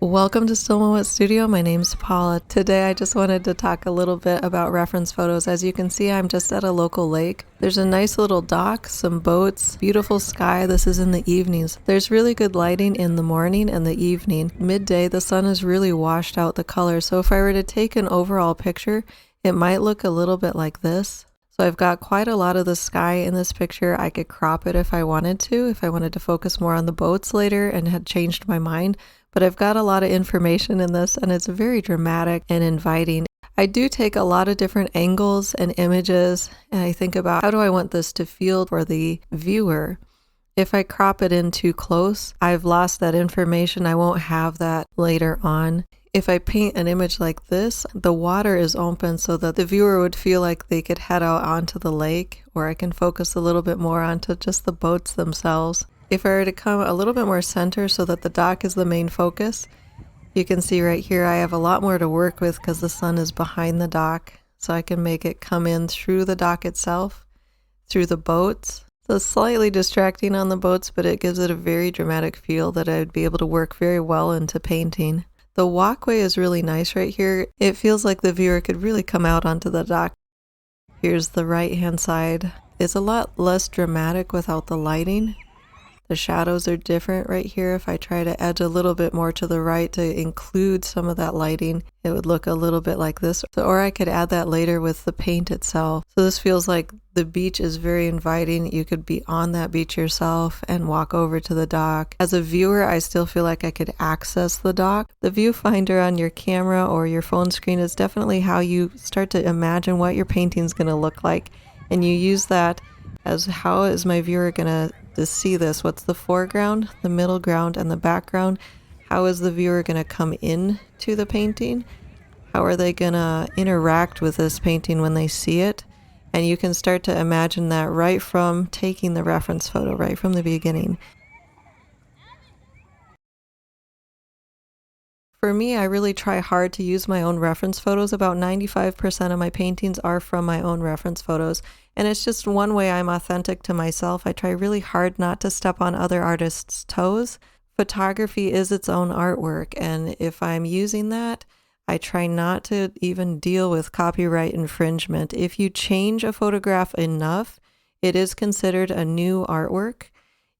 Welcome to Still Moment Studio. My name's Paula. Today I just wanted to talk a little bit about reference photos. As you can see, I'm just at a local lake. There's a nice little dock, some boats, beautiful sky. This is in the evenings. There's really good lighting in the morning and the evening. Midday, the sun has really washed out the colors. So if I were to take an overall picture, it might look a little bit like this. So I've got quite a lot of the sky in this picture. I could crop it if I wanted to focus more on the boats later and had changed my mind. But I've got a lot of information in this and it's very dramatic and inviting. I do take a lot of different angles and images and I think about how do I want this to feel for the viewer. If I crop it in too close, I've lost that information. I won't have that later on. If I paint an image like this, the water is open so that the viewer would feel like they could head out onto the lake, or I can focus a little bit more onto just the boats themselves. If I were to come a little bit more center so that the dock is the main focus, you can see right here I have a lot more to work with because the sun is behind the dock. So I can make it come in through the dock itself, through the boats. So it's slightly distracting on the boats, but it gives it a very dramatic feel that I'd be able to work very well into painting. The walkway is really nice right here. It feels like the viewer could really come out onto the dock. Here's the right-hand side. It's a lot less dramatic without the lighting. The shadows are different right here. If I try to edge a little bit more to the right to include some of that lighting, it would look a little bit like this. Or I could add that later with the paint itself. So this feels like the beach is very inviting. You could be on that beach yourself and walk over to the dock. As a viewer, I still feel like I could access the dock. The viewfinder on your camera or your phone screen is definitely how you start to imagine what your painting's going to look like. And you use that as how is my viewer going to see this? What's the foreground, the middle ground, and the background? How is the viewer going to come in to the painting? How are they going to interact with this painting when they see it? And you can start to imagine that right from taking the reference photo, right from the beginning. For me, I really try hard to use my own reference photos. About 95% of my paintings are from my own reference photos. And it's just one way I'm authentic to myself. I try really hard not to step on other artists' toes. Photography is its own artwork. And if I'm using that, I try not to even deal with copyright infringement. If you change a photograph enough, it is considered a new artwork.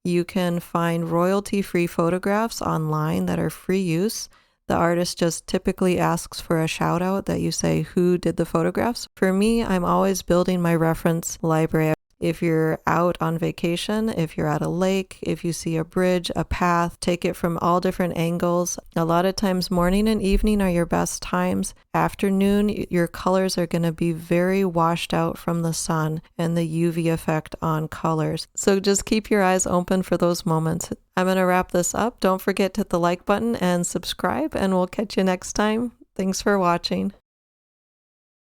You can find royalty-free photographs online that are free use. The artist just typically asks for a shout out that you say who did the photographs. For me, I'm always building my reference library. If you're out on vacation, if you're at a lake, if you see a bridge, a path, take it from all different angles. A lot of times morning and evening are your best times. Afternoon, your colors are going to be very washed out from the sun and the UV effect on colors. So just keep your eyes open for those moments. I'm going to wrap this up. Don't forget to hit the like button and subscribe, and we'll catch you next time. Thanks for watching.